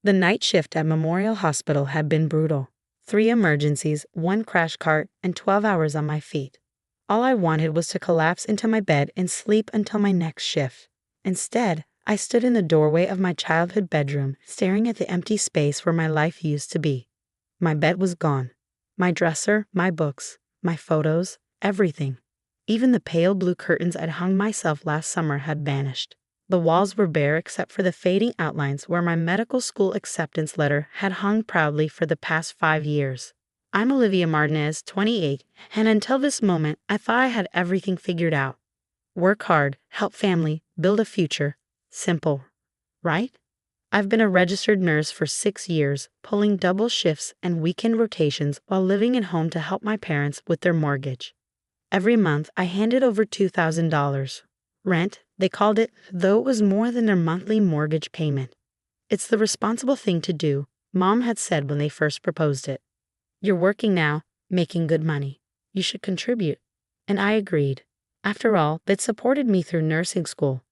The night shift at Memorial Hospital had been brutal. 3 emergencies, 1 crash cart, and 12 hours on my feet. All I wanted was to collapse into my bed and sleep until my next shift. Instead, I stood in the doorway of my childhood bedroom, staring at the empty space where my life used to be. My bed was gone. My dresser, my books, my photos, everything. Even the pale blue curtains I'd hung myself last summer had vanished. The walls were bare except for the fading outlines where my medical school acceptance letter had hung proudly for the past 5 years. I'm Olivia Martinez, 28, and until this moment, I thought I had everything figured out. Work hard, help family, build a future. Simple, right? I've been a registered nurse for 6 years, pulling double shifts and weekend rotations while living at home to help my parents with their mortgage. Every month, I handed over $2,000. Rent, they called it, though it was more than their monthly mortgage payment. It's the responsible thing to do, Mom had said when they first proposed it. You're working now, making good money. You should contribute. And I agreed. After all, they'd supported me through nursing school,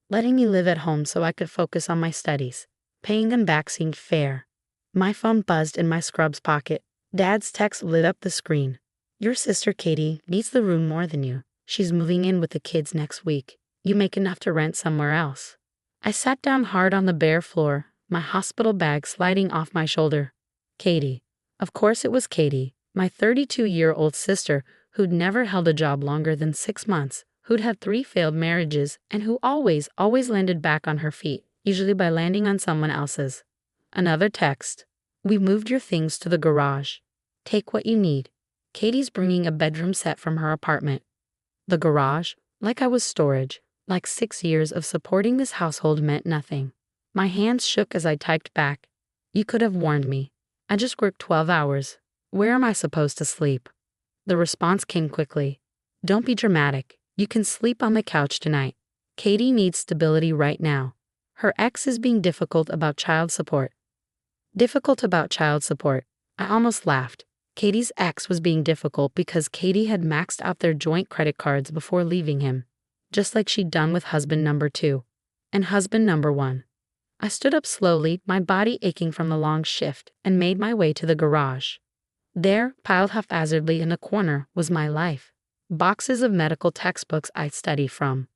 letting me live at home so I could focus on my studies. Paying them back seemed fair. My phone buzzed in my scrubs pocket. Dad's text lit up the screen. Your sister Katie needs the room more than you. She's moving in with the kids next week. You make enough to rent somewhere else. I sat down hard on the bare floor, my hospital bag sliding off my shoulder. Katie. Of course it was Katie, my 32-year-old sister who'd never held a job longer than 6 months, who'd had 3 failed marriages, and who always landed back on her feet, usually by landing on someone else's. Another text. We moved your things to the garage. Take what you need. Katie's bringing a bedroom set from her apartment. The garage, like I was storage, like 6 years of supporting this household meant nothing. My hands shook as I typed back. You could have warned me. I just worked 12 hours. Where am I supposed to sleep? The response came quickly. Don't be dramatic. You can sleep on the couch tonight. Katie needs stability right now. Her ex is being difficult about child support. Difficult about child support. I almost laughed. Katie's ex was being difficult because Katie had maxed out their joint credit cards before leaving him, just like she'd done with husband number 2 and husband number 1. I stood up slowly, my body aching from the long shift, and made my way to the garage. There, piled haphazardly in a corner, was my life. Boxes of medical textbooks I'd studied from.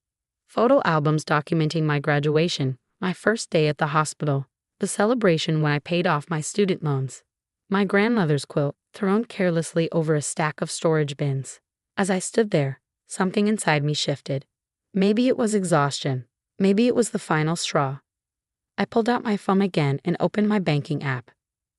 Photo albums documenting my graduation, my first day at the hospital, the celebration when I paid off my student loans. My grandmother's quilt, thrown carelessly over a stack of storage bins. As I stood there, something inside me shifted. Maybe it was exhaustion. Maybe it was the final straw. I pulled out my phone again and opened my banking app.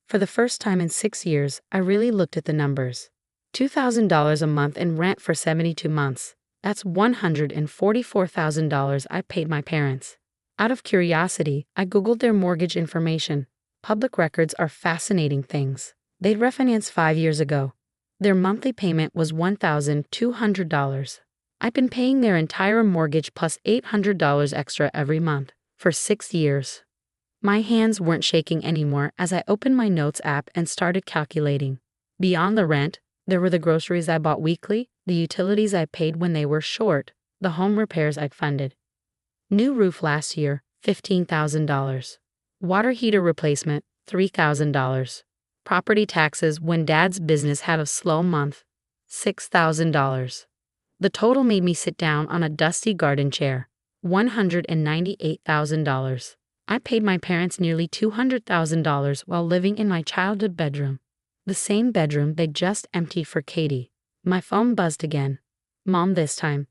For the first time in 6 years, I really looked at the numbers. $2,000 a month in rent for 72 months. That's $144,000 I paid my parents. Out of curiosity, I Googled their mortgage information. Public records are fascinating things. They'd refinanced 5 years ago. Their monthly payment was $1,200. I'd been paying their entire mortgage plus $800 extra every month for 6 years. My hands weren't shaking anymore as I opened my notes app and started calculating. Beyond the rent, there were the groceries I bought weekly, the utilities I paid when they were short, the home repairs I'd funded. New roof last year, $15,000. Water heater replacement, $3,000. Property taxes when Dad's business had a slow month, $6,000. The total made me sit down on a dusty garden chair, $198,000. I paid my parents nearly $200,000 while living in my childhood bedroom, the same bedroom they just emptied for Katie. My phone buzzed again. Mom this time.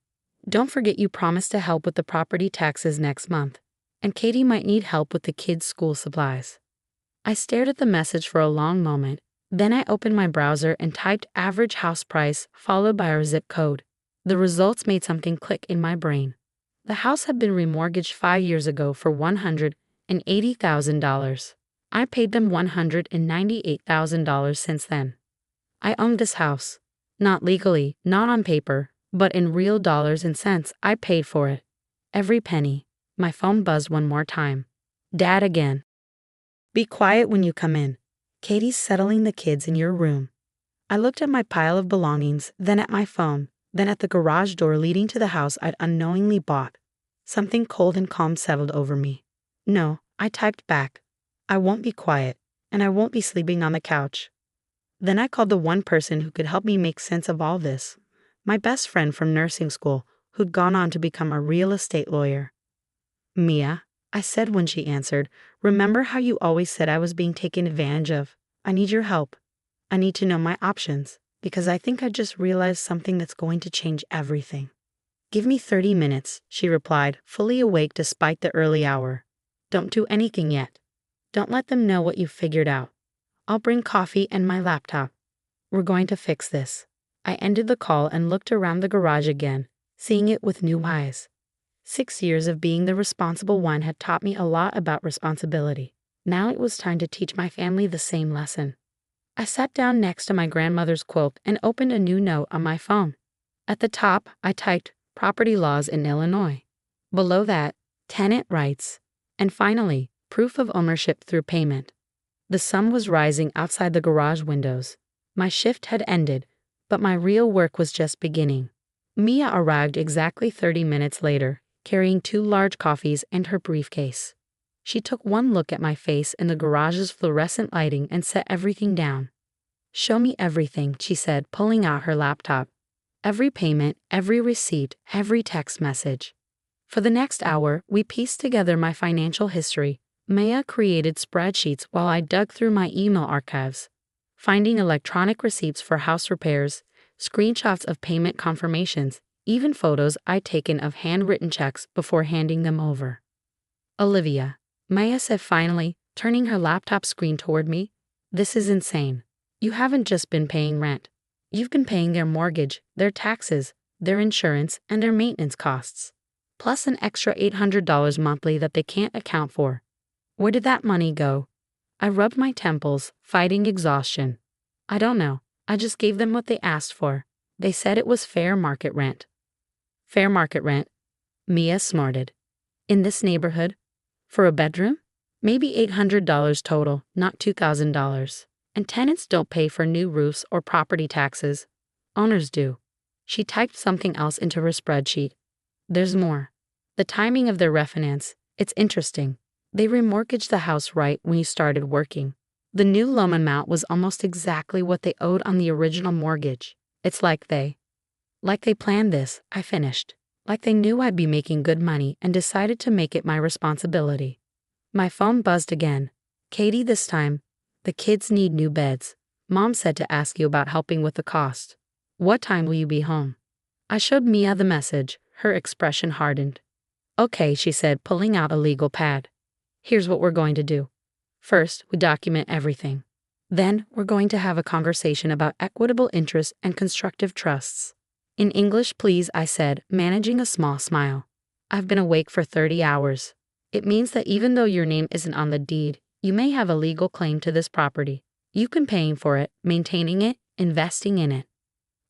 Don't forget you promised to help with the property taxes next month, and Katie might need help with the kids' school supplies. I stared at the message for a long moment, then I opened my browser and typed average house price followed by our zip code. The results made something click in my brain. The house had been remortgaged 5 years ago for $180,000. I paid them $198,000 since then. I owned this house. Not legally, not on paper, but in real dollars and cents I paid for it. Every penny. My phone buzzed one more time. Dad again. Be quiet when you come in. Katie's settling the kids in your room. I looked at my pile of belongings, then at my phone, then at the garage door leading to the house I'd unknowingly bought. Something cold and calm settled over me. No, I typed back. I won't be quiet, and I won't be sleeping on the couch. Then I called the one person who could help me make sense of all this, my best friend from nursing school, who'd gone on to become a real estate lawyer. Mia, I said when she answered, remember how you always said I was being taken advantage of? I need your help. I need to know my options, because I think I just realized something that's going to change everything. Give me 30 minutes, she replied, fully awake despite the early hour. Don't do anything yet. Don't let them know what you've figured out. I'll bring coffee and my laptop. We're going to fix this. I ended the call and looked around the garage again, seeing it with new eyes. 6 years of being the responsible one had taught me a lot about responsibility. Now it was time to teach my family the same lesson. I sat down next to my grandmother's quilt and opened a new note on my phone. At the top, I typed, property laws in Illinois. Below that, tenant rights. And finally, proof of ownership through payment. The sun was rising outside the garage windows. My shift had ended, but my real work was just beginning. Mia arrived exactly 30 minutes later, carrying 2 large coffees and her briefcase. She took one look at my face in the garage's fluorescent lighting and set everything down. Show me everything, she said, pulling out her laptop. Every payment, every receipt, every text message. For the next hour, we pieced together my financial history. Maya created spreadsheets while I dug through my email archives, finding electronic receipts for house repairs, screenshots of payment confirmations, even photos I'd taken of handwritten checks before handing them over. Olivia, Maya said finally, turning her laptop screen toward me, this is insane. You haven't just been paying rent. You've been paying their mortgage, their taxes, their insurance, and their maintenance costs, plus an extra $800 monthly that they can't account for. Where did that money go? I rubbed my temples, fighting exhaustion. I don't know. I just gave them what they asked for. They said it was fair market rent. Fair market rent? Mia snorted. In this neighborhood? For a bedroom? Maybe $800 total, not $2,000. And tenants don't pay for new roofs or property taxes. Owners do. She typed something else into her spreadsheet. There's more. The timing of their refinance, it's interesting. They remortgaged the house right when you started working. The new loan amount was almost exactly what they owed on the original mortgage. It's like they planned this, I finished. Like they knew I'd be making good money and decided to make it my responsibility. My phone buzzed again. Katie, this time. The kids need new beds. Mom said to ask you about helping with the cost. What time will you be home? I showed Mia the message. Her expression hardened. Okay, she said, pulling out a legal pad. Here's what we're going to do. First, we document everything. Then, we're going to have a conversation about equitable interest and constructive trusts. In English, please, I said, managing a small smile. I've been awake for 30 hours. It means that even though your name isn't on the deed, you may have a legal claim to this property. You can paying for it, maintaining it, investing in it.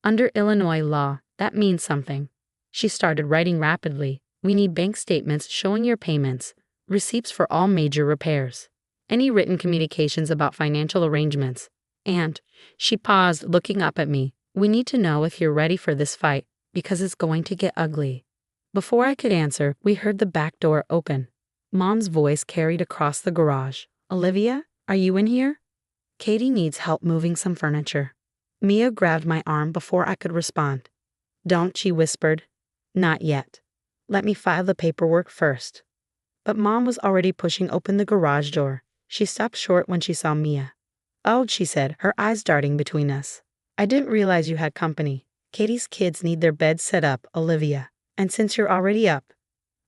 Under Illinois law, that means something. She started writing rapidly. We need bank statements showing your payments, receipts for all major repairs, any written communications about financial arrangements, and, she paused, looking up at me, we need to know if you're ready for this fight, because it's going to get ugly. Before I could answer, we heard the back door open. Mom's voice carried across the garage. Olivia, are you in here? Katie needs help moving some furniture. Mia grabbed my arm before I could respond. Don't, she whispered. Not yet. Let me file the paperwork first. But Mom was already pushing open the garage door. She stopped short when she saw Mia. Oh, she said, her eyes darting between us. I didn't realize you had company. Katie's kids need their beds set up, Olivia. And since you're already up.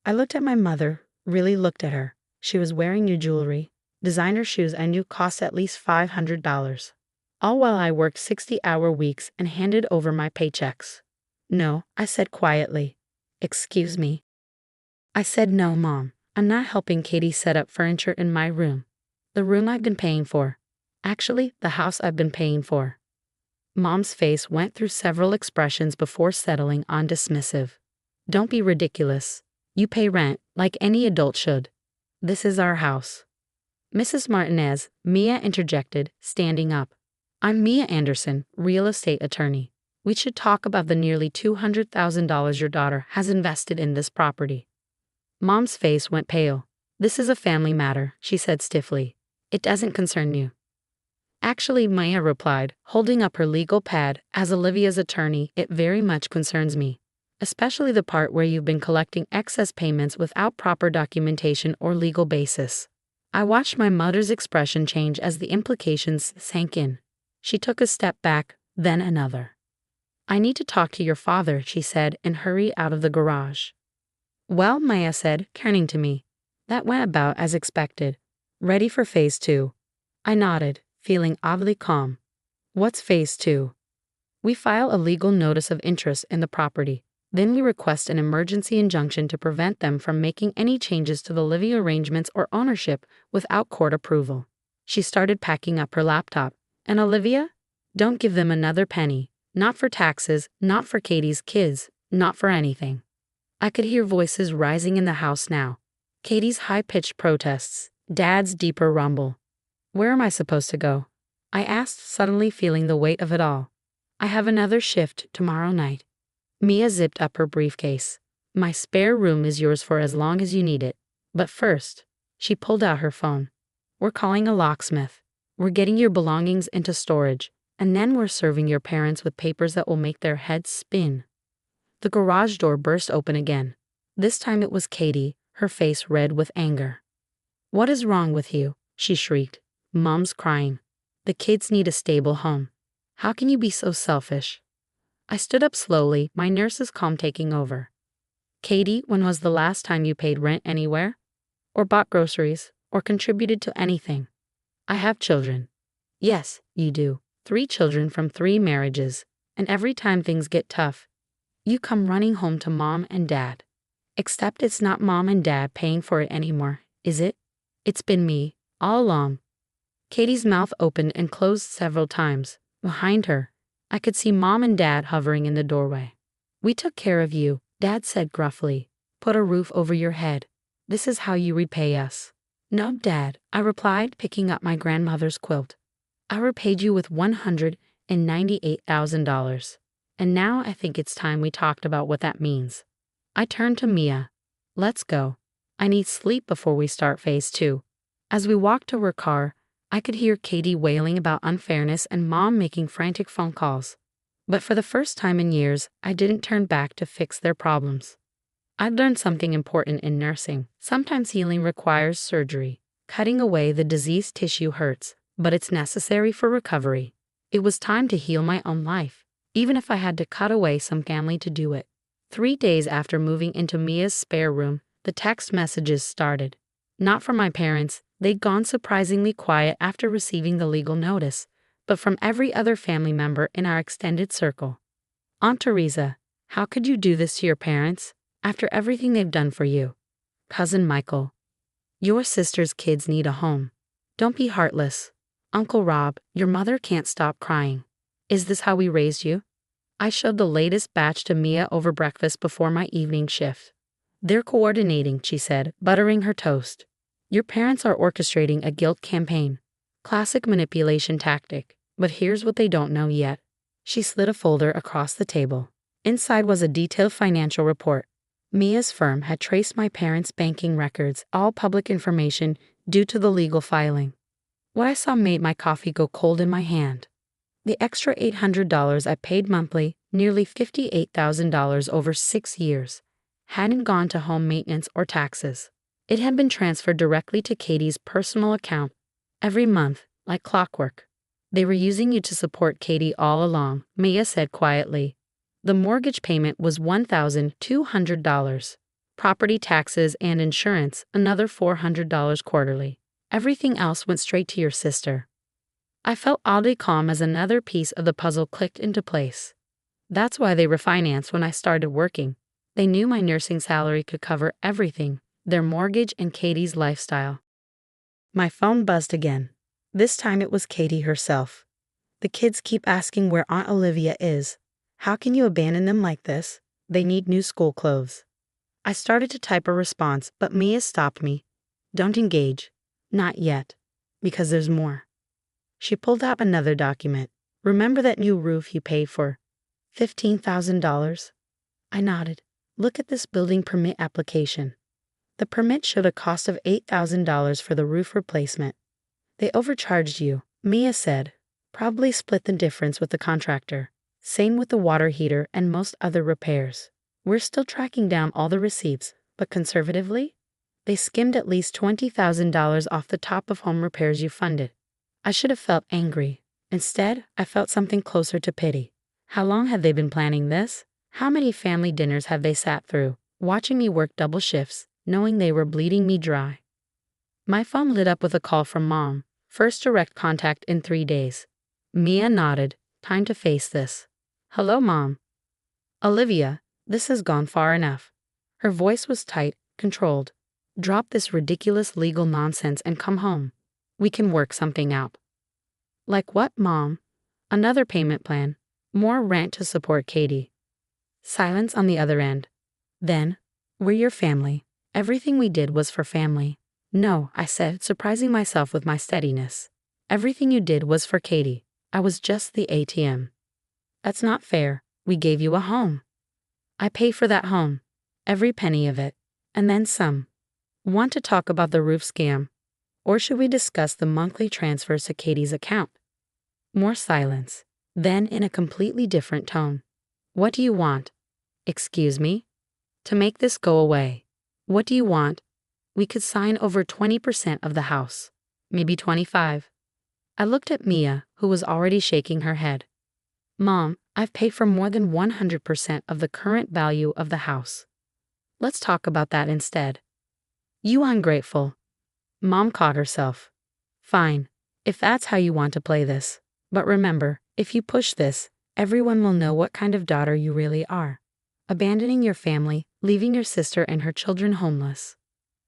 I looked at my mother, really looked at her. She was wearing new jewelry, designer shoes I knew cost at least $500. All while I worked 60-hour weeks and handed over my paychecks. No, I said quietly. Excuse me. I said no, Mom. I'm not helping Katie set up furniture in my room. The room I've been paying for. Actually, the house I've been paying for. Mom's face went through several expressions before settling on dismissive. Don't be ridiculous. You pay rent, like any adult should. This is our house. Mrs. Martinez, Mia interjected, standing up. I'm Mia Anderson, real estate attorney. We should talk about the nearly $200,000 your daughter has invested in this property. Mom's face went pale. This is a family matter, she said stiffly. It doesn't concern you. Actually, Maya replied, holding up her legal pad, as Olivia's attorney, it very much concerns me. Especially the part where you've been collecting excess payments without proper documentation or legal basis. I watched my mother's expression change as the implications sank in. She took a step back, then another. I need to talk to your father, she said, and hurried out of the garage. Well, Maya said, turning to me. That went about as expected. Ready for phase 2. I nodded, feeling oddly calm. What's phase 2? We file a legal notice of interest in the property. Then we request an emergency injunction to prevent them from making any changes to the living arrangements or ownership without court approval. She started packing up her laptop. And Olivia? Don't give them another penny. Not for taxes, not for Katie's kids, not for anything. I could hear voices rising in the house now. Katie's high-pitched protests, Dad's deeper rumble. Where am I supposed to go? I asked, suddenly feeling the weight of it all. I have another shift tomorrow night. Mia zipped up her briefcase. My spare room is yours for as long as you need it. But first, she pulled out her phone. We're calling a locksmith. We're getting your belongings into storage, and then we're serving your parents with papers that will make their heads spin. The garage door burst open again. This time it was Katie, her face red with anger. What is wrong with you? She shrieked. Mom's crying. The kids need a stable home. How can you be so selfish? I stood up slowly, my nurse's calm taking over. Katie, when was the last time you paid rent anywhere? Or bought groceries? Or contributed to anything? I have children. Yes, you do. 3 children from 3 marriages. And every time things get tough, you come running home to Mom and Dad. Except it's not Mom and Dad paying for it anymore, is it? It's been me, all along. Katie's mouth opened and closed several times. Behind her, I could see Mom and Dad hovering in the doorway. We took care of you, Dad said gruffly. Put a roof over your head. This is how you repay us. No, Dad, I replied, picking up my grandmother's quilt. I repaid you with $198,000. And now I think it's time we talked about what that means. I turned to Mia. Let's go. I need sleep before we start phase 2. As we walked to her car, I could hear Katie wailing about unfairness and Mom making frantic phone calls. But for the first time in years, I didn't turn back to fix their problems. I'd learned something important in nursing. Sometimes healing requires surgery. Cutting away the diseased tissue hurts, but it's necessary for recovery. It was time to heal my own life, even if I had to cut away some family to do it. 3 days after moving into Mia's spare room, the text messages started. Not from my parents, they'd gone surprisingly quiet after receiving the legal notice, but from every other family member in our extended circle. Aunt Teresa, how could you do this to your parents, after everything they've done for you? Cousin Michael, your sister's kids need a home. Don't be heartless. Uncle Rob, your mother can't stop crying. Is this how we raised you? I showed the latest batch to Mia over breakfast before my evening shift. They're coordinating, she said, buttering her toast. Your parents are orchestrating a guilt campaign. Classic manipulation tactic. But here's what they don't know yet. She slid a folder across the table. Inside was a detailed financial report. Mia's firm had traced my parents' banking records, all public information, due to the legal filing. What I saw made my coffee go cold in my hand. The extra $800 I paid monthly, nearly $58,000 over 6 years, hadn't gone to home maintenance or taxes. It had been transferred directly to Katie's personal account, every month, like clockwork. They were using you to support Katie all along, Mia said quietly. The mortgage payment was $1,200. Property taxes and insurance, another $400 quarterly. Everything else went straight to your sister. I felt oddly calm as another piece of the puzzle clicked into place. That's why they refinanced when I started working. They knew my nursing salary could cover everything, their mortgage and Katie's lifestyle. My phone buzzed again. This time it was Katie herself. The kids keep asking where Aunt Olivia is. How can you abandon them like this? They need new school clothes. I started to type a response, but Mia stopped me. Don't engage. Not yet. Because there's more. She pulled out another document. Remember that new roof you paid for? $15,000? I nodded. Look at this building permit application. The permit showed a cost of $8,000 for the roof replacement. They overcharged you, Mia said. Probably split the difference with the contractor. Same with the water heater and most other repairs. We're still tracking down all the receipts, but conservatively, they skimmed at least $20,000 off the top of home repairs you funded. I should have felt angry. Instead, I felt something closer to pity. How long had they been planning this? How many family dinners have they sat through, watching me work double shifts, knowing they were bleeding me dry? My phone lit up with a call from Mom. First direct contact in 3 days. Mia nodded. Time to face this. Hello, Mom. Olivia, this has gone far enough. Her voice was tight, controlled. Drop this ridiculous legal nonsense and come home. We can work something out. Like what, Mom? Another payment plan. More rent to support Katie. Silence on the other end. Then, we're your family. Everything we did was for family. No, I said, surprising myself with my steadiness. Everything you did was for Katie. I was just the ATM. That's not fair. We gave you a home. I pay for that home. Every penny of it. And then some. Want to talk about the roof scam? Or should we discuss the monthly transfers to Katie's account? More silence. Then in a completely different tone. What do you want? Excuse me? To make this go away. What do you want? We could sign over 20% of the house. Maybe 25. I looked at Mia, who was already shaking her head. Mom, I've paid for more than 100% of the current value of the house. Let's talk about that instead. You ungrateful. Mom caught herself. Fine, if that's how you want to play this. But remember, if you push this, everyone will know what kind of daughter you really are. Abandoning your family, leaving your sister and her children homeless.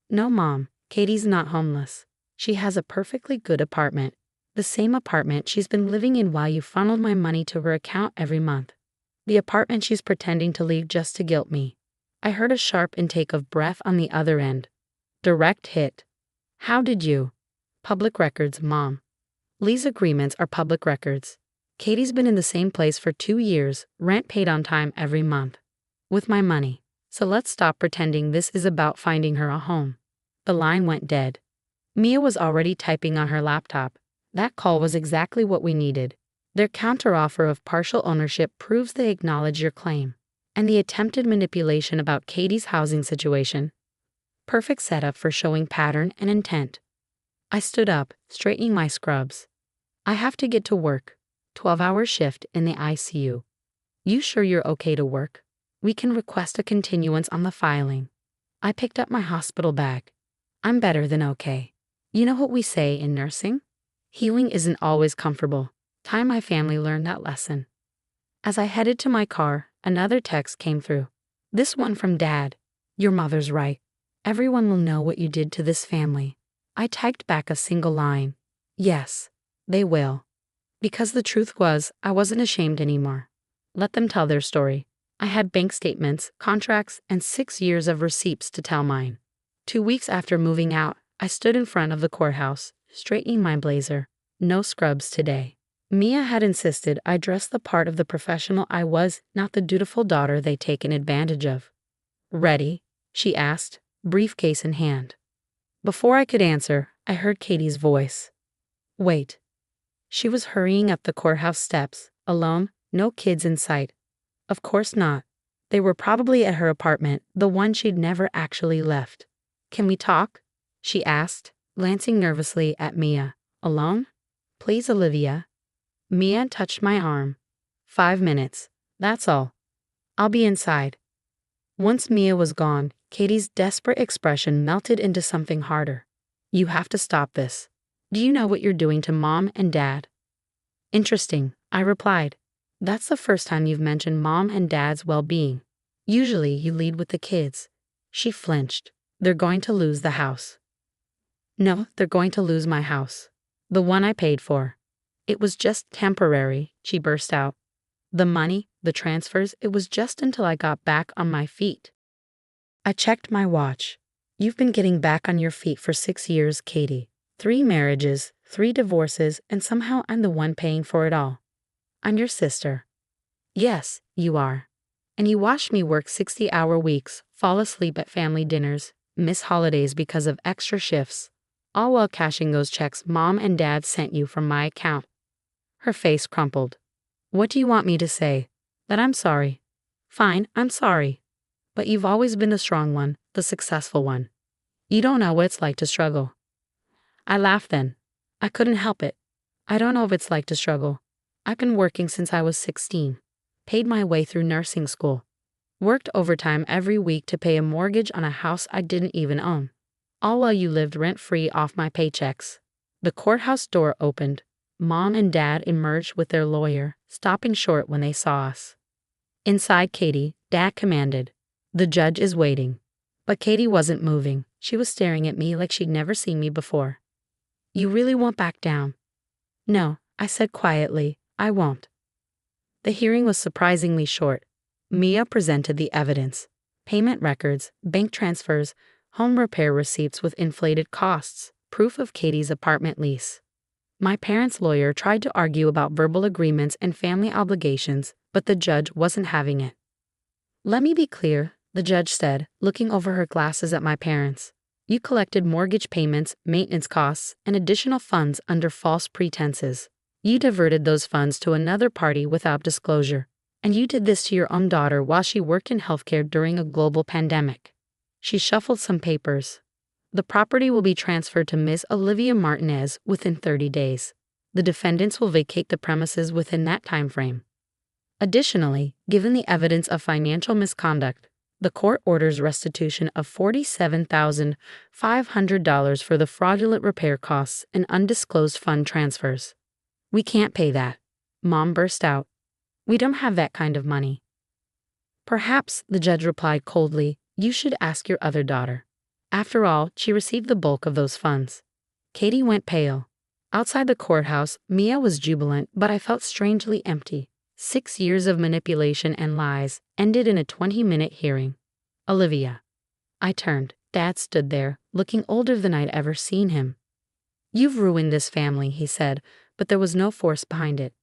No, Mom, Katie's not homeless. She has a perfectly good apartment. The same apartment she's been living in while you funneled my money to her account every month. The apartment she's pretending to leave just to guilt me. I heard a sharp intake of breath on the other end. Direct hit. How did you? Public records, Mom. Lease agreements are public records. Katie's been in the same place for 2 years, rent paid on time every month. With my money. So let's stop pretending this is about finding her a home. The line went dead. Mia was already typing on her laptop. That call was exactly what we needed. Their counteroffer of partial ownership proves they acknowledge your claim. And the attempted manipulation about Katie's housing situation. Perfect setup for showing pattern and intent. I stood up, straightening my scrubs. I have to get to work. 12-hour shift in the ICU. You sure you're okay to work? We can request a continuance on the filing. I picked up my hospital bag. I'm better than okay. You know what we say in nursing? Healing isn't always comfortable. Time my family learned that lesson. As I headed to my car, another text came through. This one from Dad. Your mother's right. Everyone will know what you did to this family. I typed back a single line. Yes, they will. Because the truth was, I wasn't ashamed anymore. Let them tell their story. I had bank statements, contracts, and 6 years of receipts to tell mine. 2 weeks after moving out, I stood in front of the courthouse, straightening my blazer. No scrubs today. Mia had insisted I dress the part of the professional I was, not the dutiful daughter they'd taken advantage of. Ready? She asked, briefcase in hand. Before I could answer, I heard Katie's voice. Wait. She was hurrying up the courthouse steps, alone, no kids in sight. Of course not. They were probably at her apartment, the one she'd never actually left. Can we talk? She asked, glancing nervously at Mia. Alone? Please, Olivia. Mia touched my arm. 5 minutes. That's all. I'll be inside. Once Mia was gone, Katie's desperate expression melted into something harder. You have to stop this. Do you know what you're doing to Mom and Dad? Interesting, I replied. That's the first time you've mentioned Mom and Dad's well-being. Usually you lead with the kids. She flinched. They're going to lose the house. No, they're going to lose my house. The one I paid for. It was just temporary, she burst out. The money, the transfers, it was just until I got back on my feet. I checked my watch. You've been getting back on your feet for 6 years, Katie. 3 marriages, 3 divorces, and somehow I'm the one paying for it all. I'm your sister. Yes, you are. And you watched me work 60-hour weeks, fall asleep at family dinners, miss holidays because of extra shifts. all while cashing those checks Mom and Dad sent you from my account. Her face crumpled. What do you want me to say? That I'm sorry. Fine, I'm sorry. But you've always been the strong one, the successful one. You don't know what it's like to struggle. I laughed then. I couldn't help it. I don't know what it's like to struggle. I've been working since I was 16. Paid my way through nursing school. Worked overtime every week to pay a mortgage on a house I didn't even own. All while you lived rent-free off my paychecks. The courthouse door opened. Mom and Dad emerged with their lawyer, stopping short when they saw us. Inside Katie, Dad commanded, "The judge is waiting." But Katie wasn't moving. She was staring at me like she'd never seen me before. You really won't back down? No, I said quietly, I won't. The hearing was surprisingly short. Mia presented the evidence. Payment records, bank transfers, home repair receipts with inflated costs, proof of Katie's apartment lease. My parents' lawyer tried to argue about verbal agreements and family obligations, but the judge wasn't having it. Let me be clear, the judge said, looking over her glasses at my parents. You collected mortgage payments, maintenance costs, and additional funds under false pretenses. You diverted those funds to another party without disclosure. And you did this to your own daughter while she worked in healthcare during a global pandemic. She shuffled some papers. The property will be transferred to Ms. Olivia Martinez within 30 days. The defendants will vacate the premises within that time frame. Additionally, given the evidence of financial misconduct, the court orders restitution of $47,500 for the fraudulent repair costs and undisclosed fund transfers. We can't pay that. Mom burst out. We don't have that kind of money. Perhaps, the judge replied coldly, you should ask your other daughter. After all, she received the bulk of those funds. Katie went pale. Outside the courthouse, Mia was jubilant, but I felt strangely empty. 6 years of manipulation and lies ended in a 20-minute hearing. Olivia. I turned. Dad stood there, looking older than I'd ever seen him. You've ruined this family, he said, but there was no force behind it.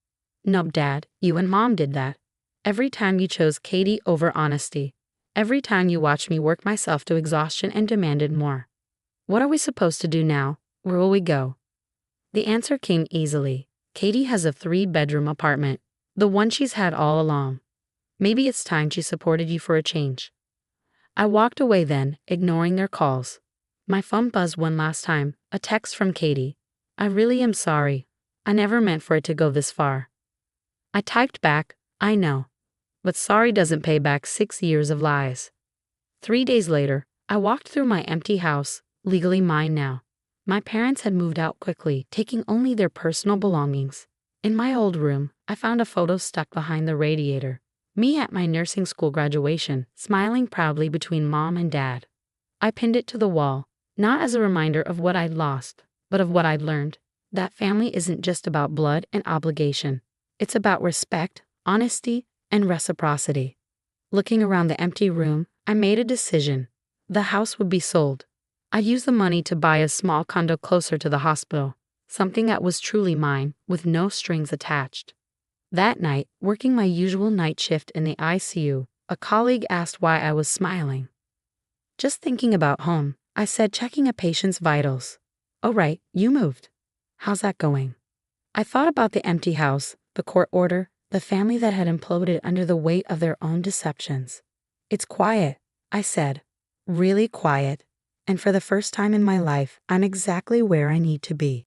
Nope, Dad, you and Mom did that. Every time you chose Katie over honesty. Every time you watched me work myself to exhaustion and demanded more. What are we supposed to do now? Where will we go? The answer came easily. Katie has a 3-bedroom apartment. The one she's had all along. Maybe it's time she supported you for a change. I walked away then, ignoring their calls. My phone buzzed one last time, a text from Katie. I really am sorry. I never meant for it to go this far. I typed back, I know. But sorry doesn't pay back 6 years of lies. 3 days later, I walked through my empty house, legally mine now. My parents had moved out quickly, taking only their personal belongings. In my old room, I found a photo stuck behind the radiator. Me at my nursing school graduation, smiling proudly between Mom and Dad. I pinned it to the wall, not as a reminder of what I'd lost, but of what I'd learned. That family isn't just about blood and obligation. It's about respect, honesty, and reciprocity. Looking around the empty room, I made a decision. The house would be sold. I'd use the money to buy a small condo closer to the hospital. Something that was truly mine, with no strings attached. That night, working my usual night shift in the ICU, a colleague asked why I was smiling. Just thinking about home, I said, checking a patient's vitals. Oh right, you moved. How's that going? I thought about the empty house, the court order, the family that had imploded under the weight of their own deceptions. It's quiet, I said. Really quiet. And for the first time in my life, I'm exactly where I need to be.